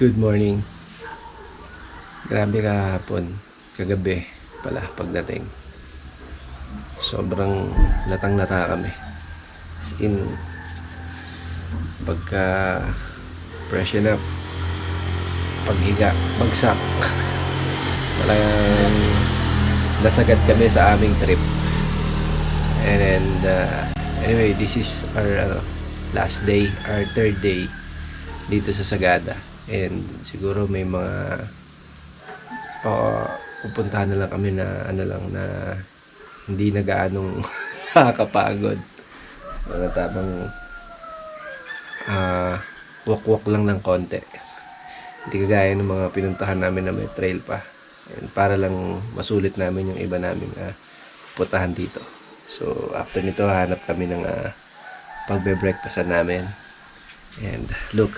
Good morning. Grabe kahapon. Kagabi pala pagdating. Sobrang latang-lata kami. As in, pagka freshen up, paghiga, bagsak. Talagang nasagad kami sa aming trip. And anyway, this is our last day, our third day dito sa Sagada. And siguro may mga pupuntahan na lang kami na na hindi na gaanong nakakapagod. Mga tamang walk-walk lang ng konti. Hindi kagaya ng mga pinuntahan namin na may trail pa. And para lang masulit namin yung iba naming pupuntahan dito. So after nito hanap kami ng pagbe-breakfastan namin. And look,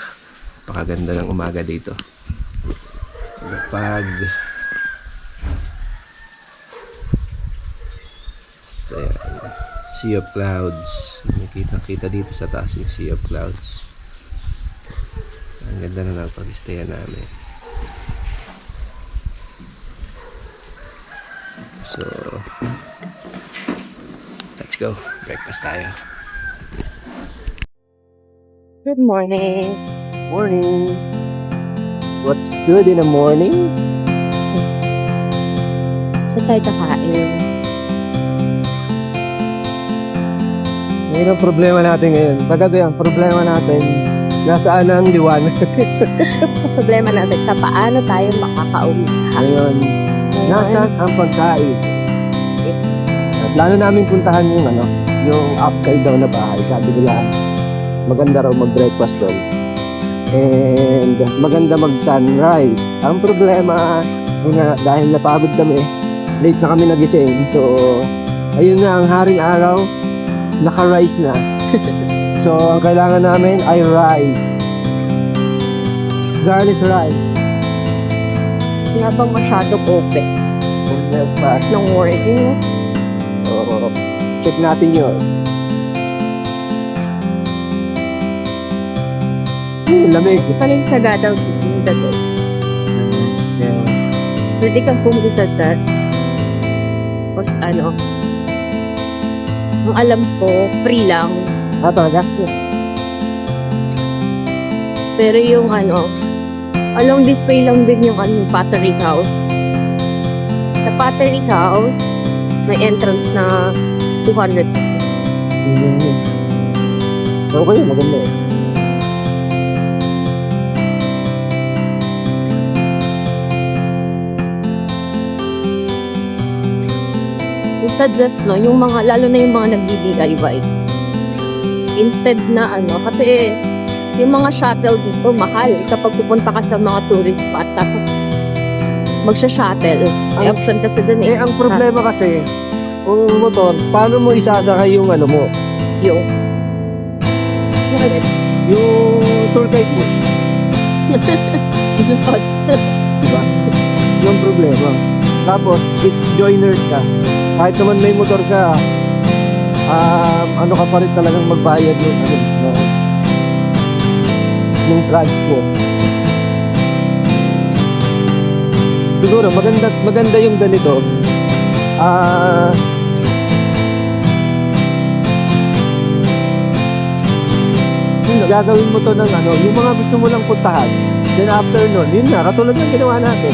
pakaganda ng umaga dito. Pag sea of clouds, nakita dito sa taas yung sea of clouds. Ang ganda na ng pag-stayan namin. So let's go, breakfast tayo. Good morning. Morning. What's good in the morning? Saan tayo kakain? Ngayon ang problema natin ngayon. Pagkati ang problema natin, nasaan ang liwanag? Problema natin sa paano tayo makakauwi. Ngayon, nasaan ang pagkain? At plano namin puntahan yung upside down na bahay. Sabi nila, maganda raw mag-breakfast doon. And maganda mag-sunrise. Ang problema, dahil napagod kami, late na kami nagising. So, ayun na ang haring araw, naka-rise na. So, ang kailangan namin ay rice. Garlic rice. Hindi bang masyadong open? Breakfast. Nung working. So, check natin yun. Lamig. Kanina sa gadaw pumunta doon. Pwede kang pumunta doon. Tapos ang alam ko, free lang. Talaga? Pero yung along this way lang din yung Pottery House. Sa Pottery House, may entrance na 200 pesos. Okay, maganda eh. Suggest yung mga, lalo na yung mga nag-DIY. Instead na kasi yung mga shuttle dito mahal kapag pupunta ka sa mga tourist spot tapos magsha-shuttle. May option kasi dun eh. Ang problema kasi, kung motor, paano mo isasakay yung mo? Yung Yung tour guide mo. Diba? Yung problema. Tapos, if joiners ka, kahit naman may motor ka, ka pa rin talagang magbayad yung transport. Siguro, maganda yung ganito. Gagawin mo to ng yung mga gusto mo lang puntahan. Then after nun, yun nga, katulad ng ginawa natin.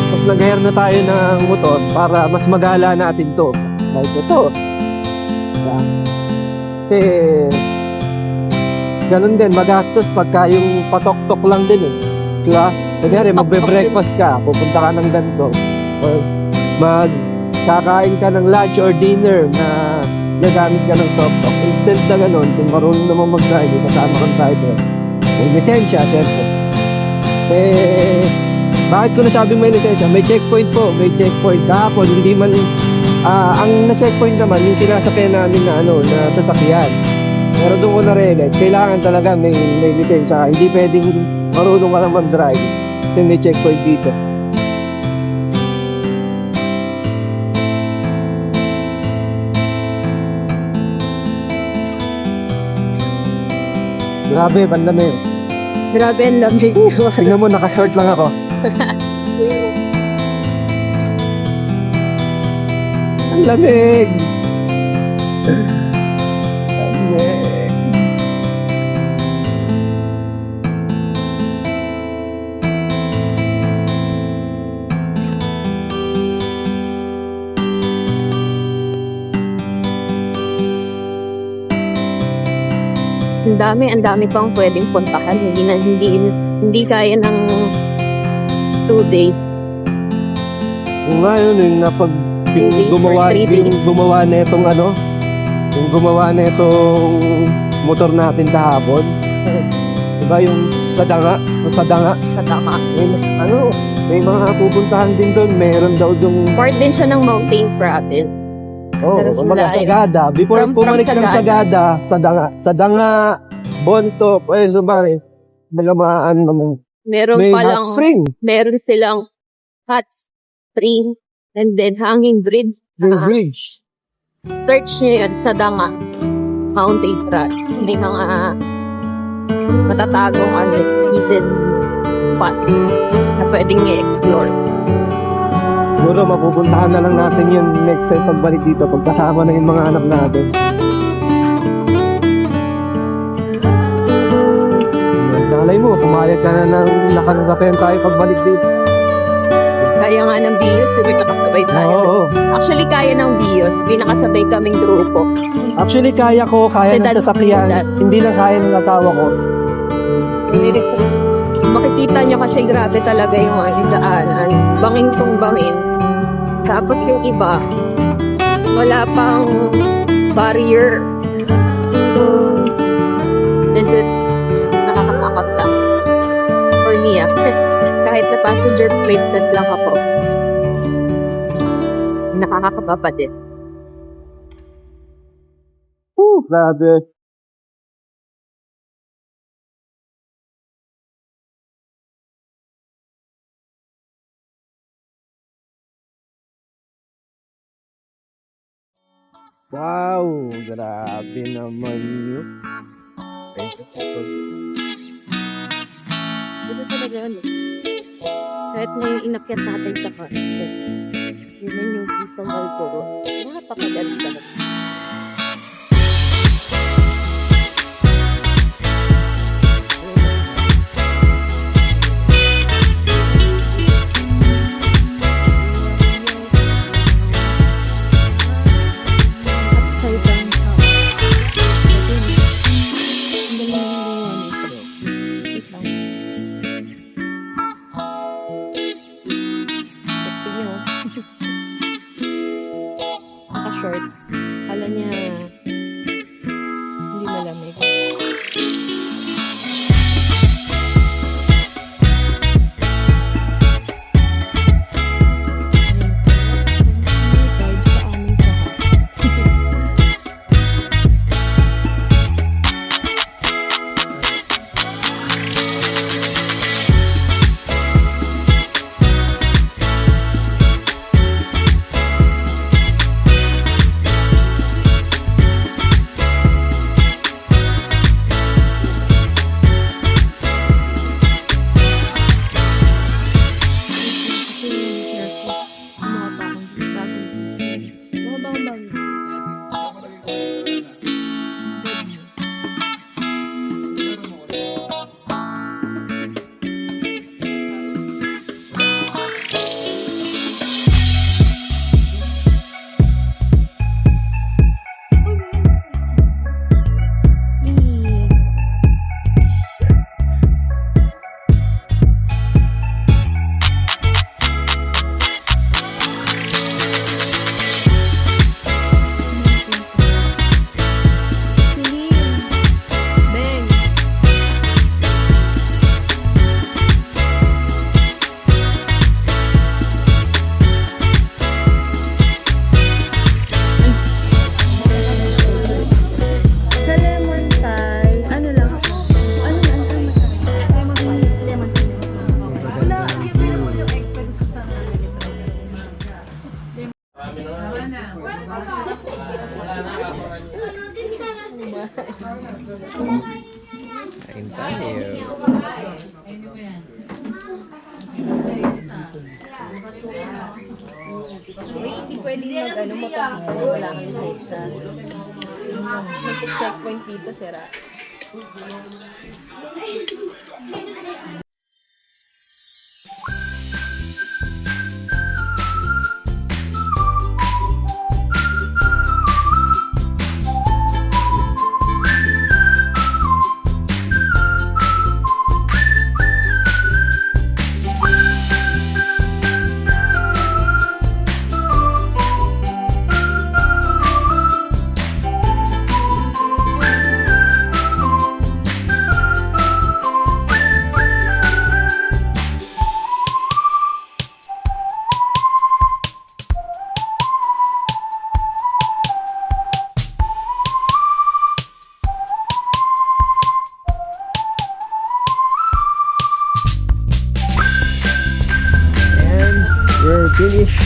Mas nag-hire na tayo ng motor para mas magala natin to. Like ito. Kasi ganun din, magastos pagka yung patok-tok lang din eh. Diba? Kanyari, magbe-breakfast ka, pupunta ka ng ganito. Or magkakain ka ng lunch or dinner na nagamit ka ng tok-tok. Instead na ganun, kung marunong naman mag-drive, kasama kang driver. May lisensya, syempre. Bakit ko nasabing may lisensya? May checkpoint po, may checkpoint. Kahapon, hindi man, ang na-checkpoint naman, yung sinasakyan namin na na sasakyan. Pero doon ko na-realize, kailangan talaga may lisensya. Hindi pwedeng marunong ka lang mag-drive. Kasi may checkpoint dito. Grabe, banda na yun. Grabe ang lamig. Tingnan mo, naka-short lang ako. Ang lamig! Lamig! Ang dami pang pwedeng puntahan. Hindi kaya ng 2 days. Yung nga yun, yung napag... Two days or 3 days. Yung gumawa na itong ano, yung gumawa na itong motor natin kahapon. Diba yung sa danga, Sa tama. may mga pupuntahan din doon. Meron daw yung, Part din siya ng mountain province. Pero mga simula Sagada. Before From pumanik ng Sagada. Sagada, sa danga, Bonto, sumari, nagamaan naman. Meron May palang, hot spring, meron silang hot spring and then hanging bridge. yung Ah. bridge. Search nyo yun sa Danga Mountain Track. May mga matatagong hidden spot na pwedeng i-explore. Siguro mapupuntahan na lang natin yun next time pagbalik dito, pagkasama na yung mga anak natin. Nalay mo, pumayag ka na ng nakakagapen tayo pagbalik dito. Kaya nga ng Bios, may nakasabay tayo. Oo. Actually, kaya ng Bios, may nakasabay kaming grupo. Actually, kaya ng Sedan. sasakyan. Hindi lang kaya ng asawa ko. Makikita nyo kasi grabe talaga yung mga daanan. Bangin tong bangin. Tapos yung iba, wala pang barrier. Medyo nakakatakot lang. For me, kahit na passenger princess lang ako, nakakakababa din. Grabe. Wow, grabe naman yun. Ano talaga ano? Kahit may inakyat natin sa kanya. Yun na yung isang Malboro. Napakaganda. Upside down siya. Ang galing yung gawa nito. Wait lang. Sexy niyo. Naka-shorts. pwede magpapakita na wala kang lisensya. Mag-checkpoint dito, sira. And we're finished.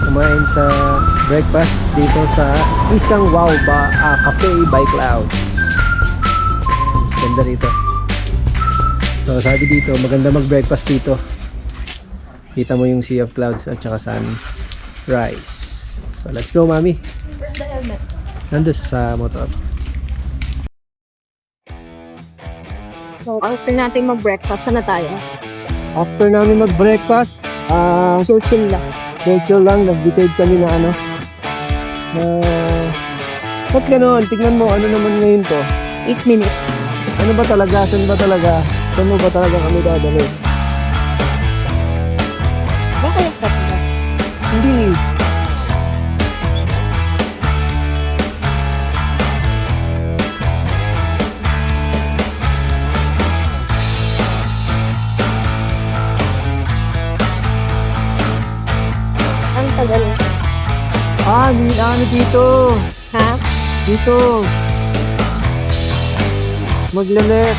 Kumain sa breakfast dito sa isang cafe by Cloud. Ganda rito. So sabi dito, maganda mag-breakfast dito. Kita mo yung Sea of Clouds at saka sunrise. So let's go, Mami. Where's the helmet? Nandun sa motor. So, after natin mag-breakfast, sana tayo? After namin mag-breakfast, Chill lang. chill lang, nag-decide kami na ba't ganon? Tignan mo, ano naman ngayon to? 8 minutes. Ano ba talaga? Saan ba talaga? Saan mo ba talaga kami dadali? Bakit ka pa? Hindi. Ang tagal. Dito. Ha? Dito. Maglalet.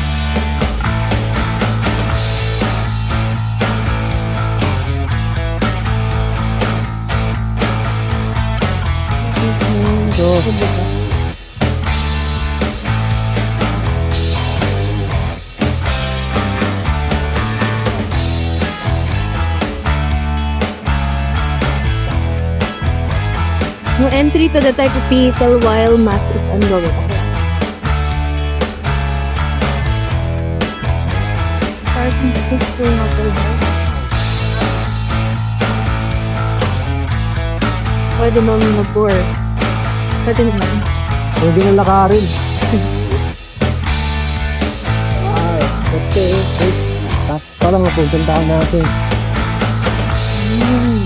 No entry to the type of vehicle while mass is ongoing. Parking system motor bus. Pwede mo mag-tour. Pwede naman. Pwede na lakarin. Okay. Parang mapupuntahan natin.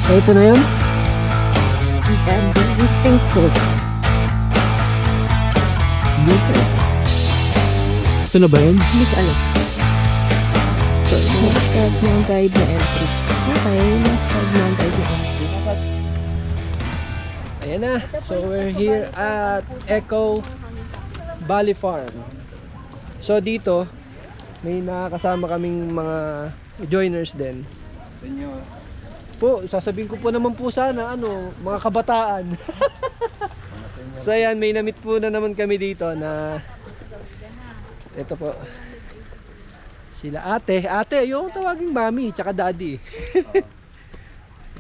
Ito na yun? And we think so. Dito. Ito na ba yun? Hindi ko alam. Nag-start mo ang guide na entry. Okay, nag-start mo ang guide na entry. Ayan na. So we're here at Echo Valley Farm. So dito, may nakakasama kaming mga joiners din. Po, sasabihin ko po naman po sana, mga kabataan. So ayan, may namit po na naman kami dito na ito po. Sila ate, yung tawaging mami, tsaka daddy.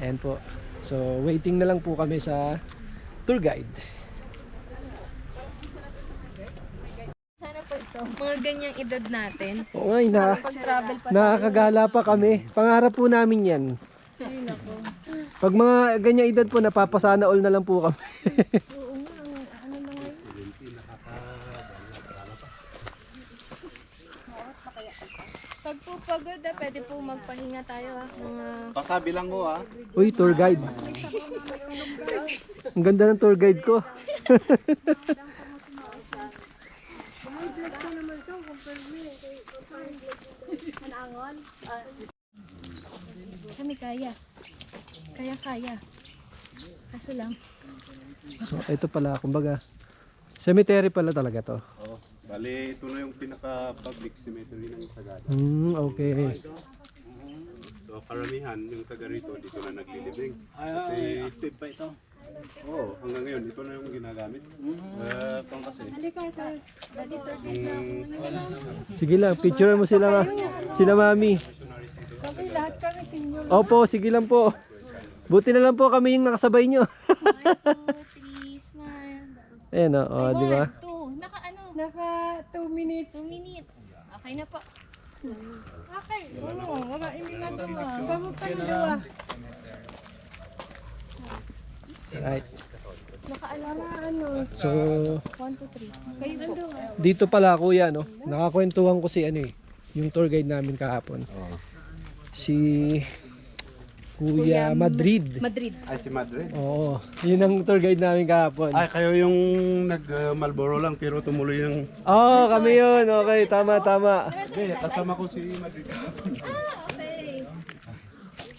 Ayan po. So waiting na lang po kami sa tour guide. Sana po ito. Mga ganyang edad natin. Oo nga, Pag-travel pa. nakakagala pa kami. Pangarap po namin yan. Pag mga ganyang edad po, napapasana all na lang po kami. Pag po pagod, pwede po magpahinga tayo. Mga Pasabi lang ko Uy, tour guide. Ang ganda ng tour guide ko. kami kaya. Kaya. Kaso lang. So, ito pala, kumbaga, cemetery pala talaga to. Oo. Bali, ito na yung pinaka-public cemetery ng Sagada. Okay. So, karamihan, yung taga rito, dito na naglilibing. Kasi, active pa ito? Oo, hanggang ngayon, ito na yung ginagamit. Kung kasi, Sige lang, picture mo sila mami. Kami lahat kami senior. Opo, sige lang po. Buti na lang po kami yung nakasabay nyo. 1, 2, 3, smile. Ayan o, oh, di ba? 2. Naka ano? Naka 2 minutes. 2 minutes. Okay na po. Okay. Oo, wala hindi na tama. Bago pa dalawa. Right. Ano? So, 1, 2, 3. Kayo po. dito pala kuya, no? Nakakwentuhan ko si ano eh, yung tour guide namin kahapon. Si Kuya Madrid. Madrid. Ay, si Madrid. Oo, yun ang tour guide namin kahapon. Ay, kayo yung nag-Malboro lang pero tumuloy ng... Oo, kami yun. Okay, tama, tama. Hindi, kasama ko si Madrid. Okay.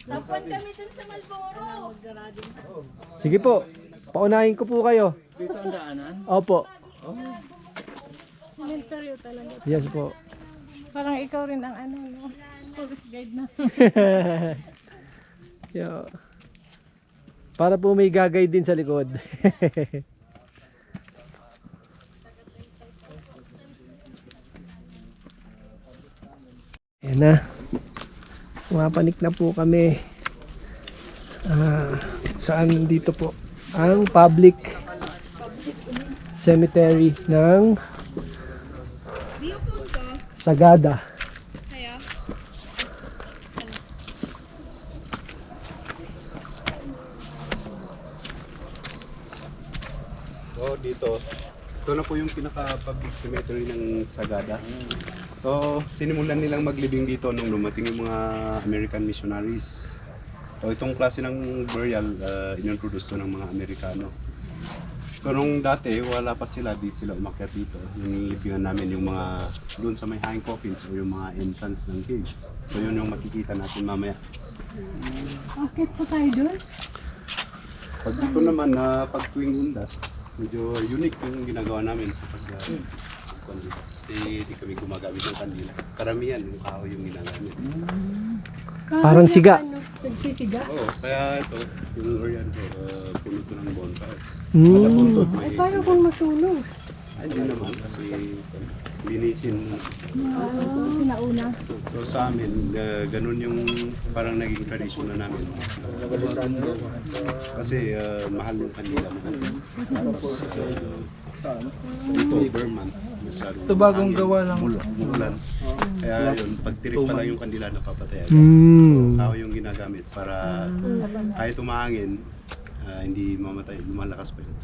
Tapuan kami dun sa Malboro. Sige po, paunahin ko po kayo. Dito ang daanan? Opo. Cemetery talaga. Yes po. Parang ikaw rin ang ano, no? Tourist guide na. Yeah. Para po may gagay din sa likod. Ayan na. Pumapanik na po kami. Saan dito po? Ang public cemetery ng Sagada. Kaya? So, dito. Ito na po yung pinaka-public cemetery ng Sagada. So, sinimulan nilang maglibing dito nung lumating yung mga American missionaries. So, itong klase ng burial, inintroduce to ng mga Amerikano. So, nung dati, wala pa sila, di sila umakyat dito. Yung libingan namin yung mga, doon sa may hanging coffins o yung mga entrance ng caves. So, yun yung makikita natin mamaya. Bakit pa tayo doon? Pag dito naman na pag tuwing undas, medyo unique yung ginagawa namin sa pag kasi di kami gumagamit ng kandila. Karamihan yung kahoy yung ginagamit. Parang siga. Nagsisiga? Oo, kaya ito, yung Orion ko, puno to ng bonfire. Mm. Buntot may... Paano kung masunog? Ay, hindi naman kasi linisin. Pinauna. So sa amin, ganun yung parang naging tradisyon na namin. Kasi mahal yung kandila mo. Tapos dito, Burman. Ito bagong gawa lang. Mulan. Kaya yun, pag tirik pa lang yung kandila napapatay. Tao yung ginagamit para kahit umahangin, hindi mamatay, lumalakas pa yun.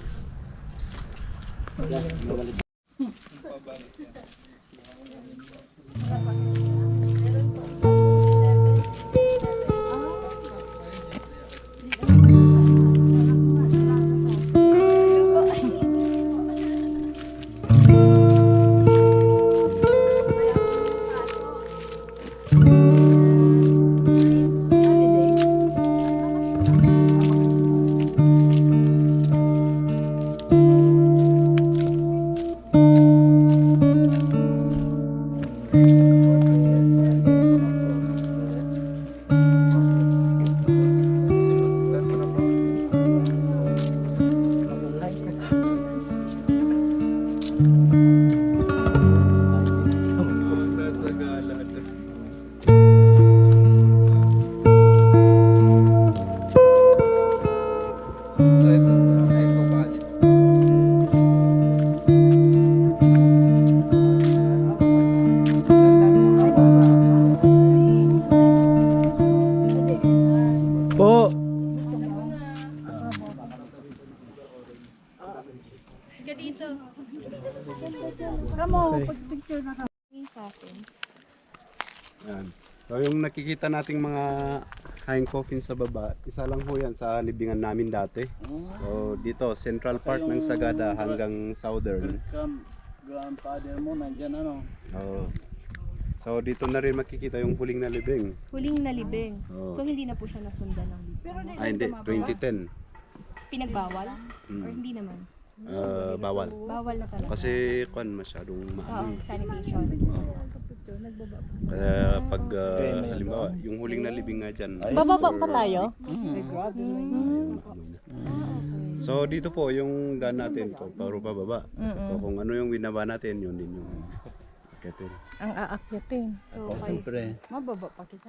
Po. Higa dito. Kamo, pag-picture na ka. Yung coffins. Yan. So yung nakikita nating mga hanging coffins sa baba, isa lang ho yan sa libingan namin dati. So dito, central part ng Sagada hanggang southern. Grandfather mo nandyan ano? Oo. So dito na rin makikita yung huling na libing. Huling nalibing. Oo. So hindi na po siya nasundan ng libing. Ay hindi, 2010. Pinagbawal? Or hindi naman? Bawal. Bawal na talaga. Kasi kwan masyadong Oo, maano. sanitation. Nagbaba po. Kaya pag halimbawa, yung huling na libing nga dyan. Bababa pa tayo? So dito po yung daan natin, puro pababa. So kung ano yung binaba natin, yun din yung akitin. Ang aakyatin. So, Siyempre. mababa pa kita.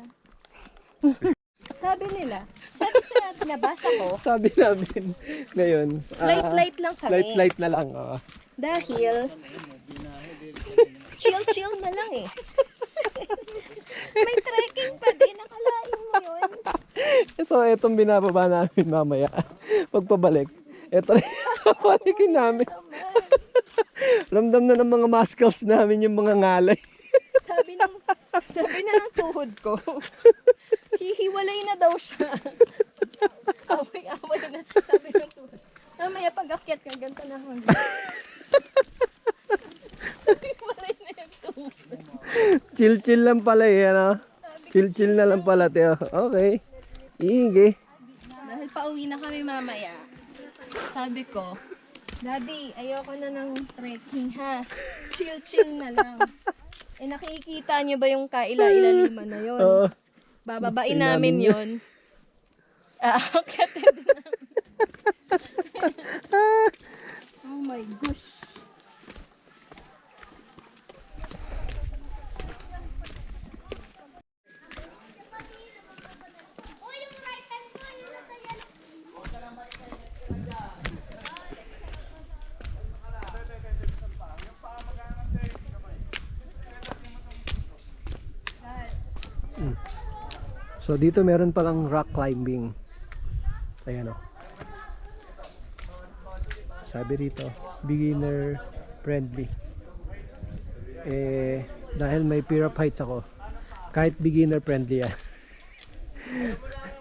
Sabi nila, sabi sa Nabasa ko. Sabi namin ngayon. Light-light lang kami. Light na lang. Oh. Dahil, chill-chill na lang eh. May trekking pa din. Nakalain mo yun. So, itong binababa namin mamaya. Pagpabalik. Ito na yung panikin namin. Ramdam na ng mga muscles namin yung mga ngalay. Sabi na ng tuhod ko. Hihiwalay na daw siya. Away-away na. Sabi ng tuhod. Mamaya pag-akyat ka, ganito na ako. Hihiwalay na yung tuhod. Chill-chill lang pala eh, ano? Chill-chill na lang pala, Teo. Okay. Sige. Dahil pauwi na kami mamaya. Sabi ko, Daddy, ayoko na ng trekking ha. Chill-chill na lang. Eh nakikita niyo ba yung kaila-ilaliman na yun? Oo. Bababain namin yun. Aakyatin na. Oh my gosh. So, dito meron palang rock climbing. Ayan o. Sabi rito, beginner friendly. Eh, dahil may fear of heights ako, kahit beginner friendly yan.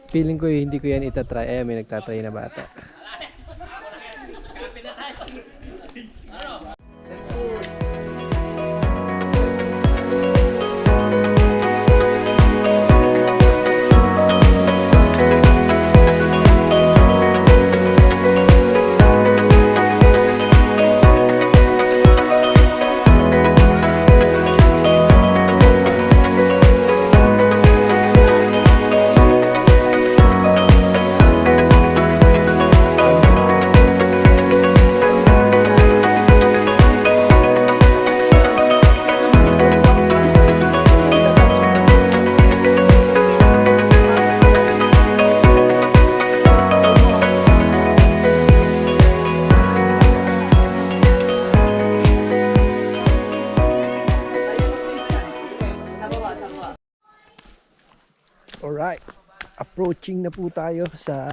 Feeling ko hindi ko yan itatry. Eh, may nagtatry na bata. Alright, approaching na po tayo sa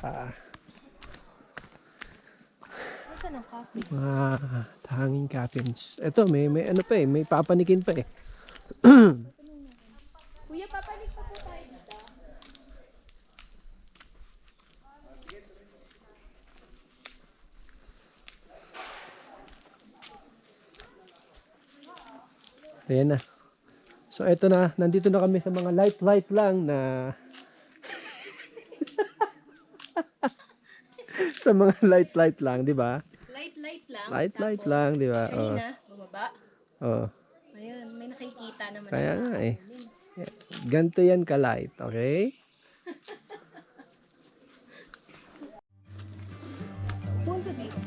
Saan ang coffee? hanging cabins. Ito, may ano pa eh, may papanikin pa eh. Kuya, papanik pa po tayo dito. Ayan na. So, eto na, nandito na kami sa mga light lang na sa mga light lang, di ba? Light lang. Light lang, di ba? Oh. Kanina, bumaba. Oh. Ayun, may nakikita naman. Kaya nga eh. Ganito yan ka-light, okay? Punto dito.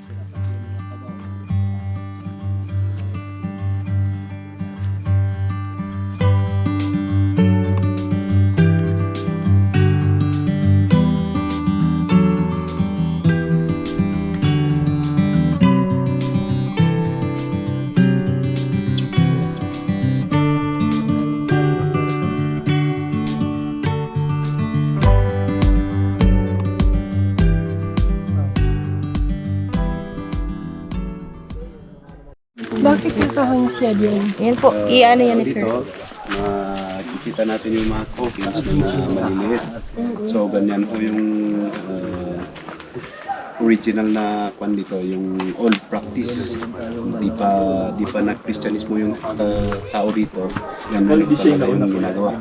Bakit nakahang siya din? Yan po, i-ano yan ni sir. Dito, makikita natin yung mga coffins na maliliit. So, ganyan po yung original na kwan dito, yung old practice. Di pa na-Christianismo yung tao dito. Ganun talaga yung ginagawa.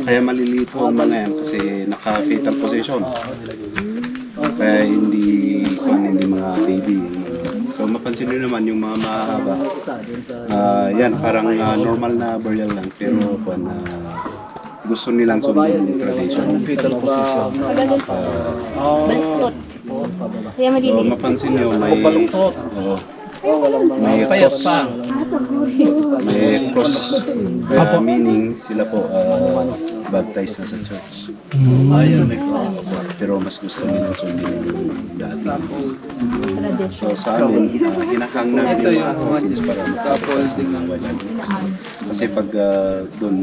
Kaya maliliit po ang mga yan kasi naka-fetal position. Kaya hindi mga baby. So mapansin nyo naman yung mga mahaba. Yan, parang normal na burial lang. Pero gusto nilang sundin yung tradition. Fetal position. Baluktot. Kaya So maliliit. mapansin nyo may... may payat pa. may cross meaning sila po baptized na sa church. Ayun, may cross. Pero mas gusto nilang sundin yung dati. Tradition. So sa amin, hinahang namin yung mga Philippines para makapagpapos ng mga wild animals. Kasi pag doon,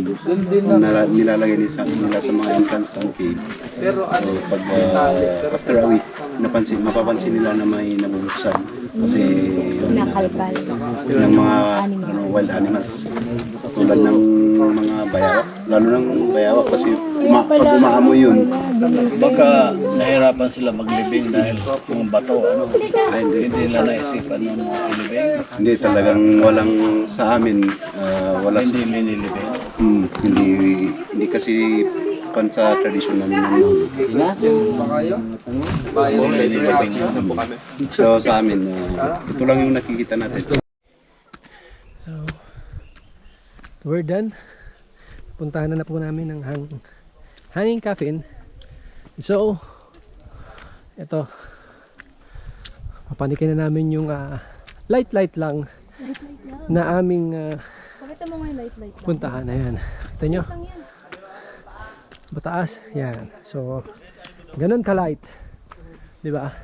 nilalagay nila sa mga entrance ng cave. So pag after a week, mapapansin nila na may nabubuksan. Kasi yung Nakalkal. ng mga wild animals. Tulad ng mga bayawak. Lalo ng bayawak kasi pag umaamoy yun, Baka nahirapan sila maglibing dahil yung bato, hindi nila naisipan ng mga ilibing. hindi talagang walang sa amin, wala sa Hindi linilibing. hindi kasi pan sa tradisyon namin Linilibing. so sa amin ito lang yung nakikita natin. We're done. Puntahan na po namin ng hanging coffin. So, ito. Papanikin na namin yung light lang na aming Pakita mo nga yung light lang. puntahan. Ayan. Kita nyo? Lang yan. Mataas. Yan. So, ganun ka-light. Di ba?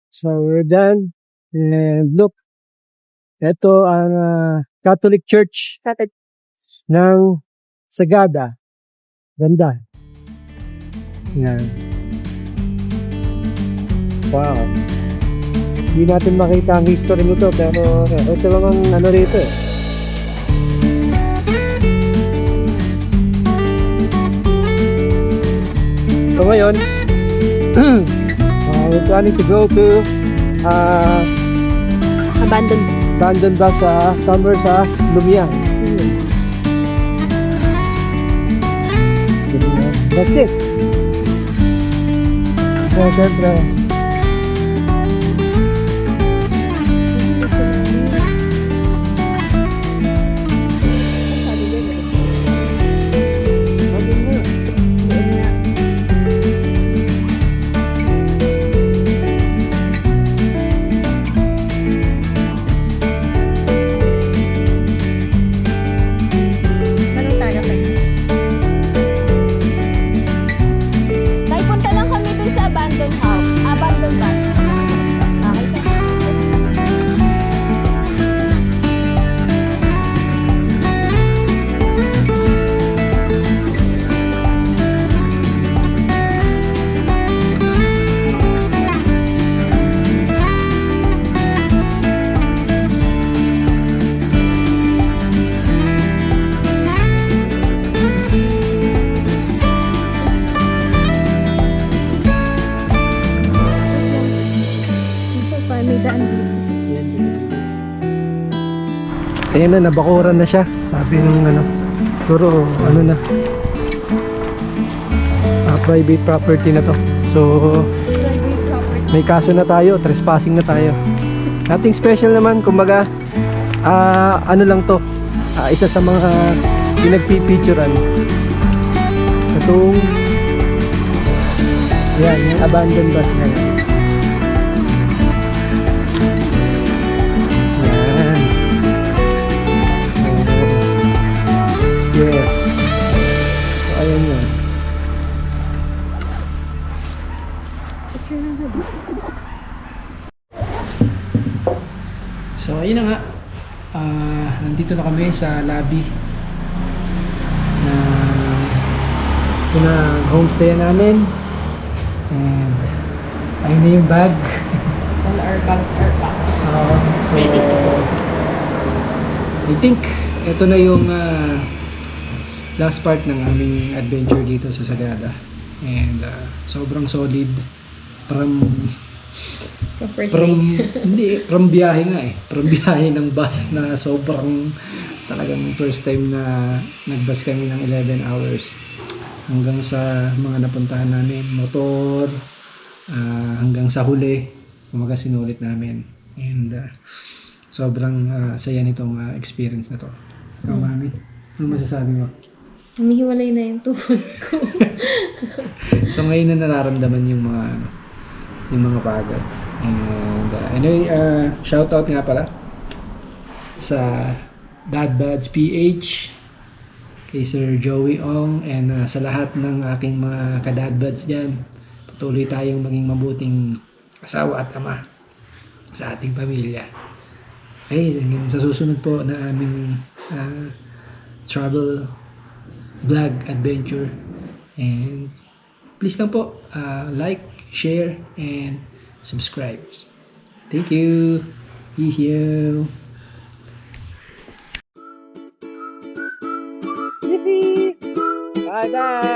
So, we're done. And look. Ito ang Catholic Church ng Sagada. Ganda. Yan. Wow. Hindi natin makita ang history nito pero ito lang ang ano rito eh. So ngayon, we're planning to go to Abandoned. ba somewhere sa Lumiang. That's it. So syempre, Tanong tayo kayo. Tay, punta lang kami dun sa abandoned house. Abandoned house. Okay ka. Dito pa, may daan dito. ayan na, nabakuran na siya. Sabi nung ano, puro ano na, private property na to. So, Private property. may kaso na tayo, trespassing na tayo. Nothing special naman, kumbaga, ano lang to, isa sa mga pinagpipicturan. Itong, yan, yung abandoned bus na yan. Yan. Yes. So, ayan yun. So, ayun na nga. Nandito na kami sa lobby na ito na homestay namin. And ayun na yung bag. All our bags are packed. So, Ready to go. I think ito na yung last part ng aming adventure dito sa Sagada. And sobrang solid from from biyahe nga eh. From biyahe ng bus na sobrang talagang first time na nagbus kami ng 11 hours hanggang sa mga napuntahan namin, motor, hanggang sa huli, kumaga sinulit namin. And sobrang saya nitong experience na to. Ikaw, Mami, ano masasabi mo? Humihiwalay na yung tuhod ko. So ngayon na nararamdaman yung mga pagod. And anyway, shoutout nga pala sa Dad Buds PH, kay Sir Joey Ong, and sa lahat ng aking mga ka-Dad Buds dyan. Patuloy tayong maging mabuting asawa at ama sa ating pamilya. Okay, hanggang sa susunod po na aming travel vlog adventure. And please lang po, like, share, and subscribe. Thank you. Peace you. Bye, Dad!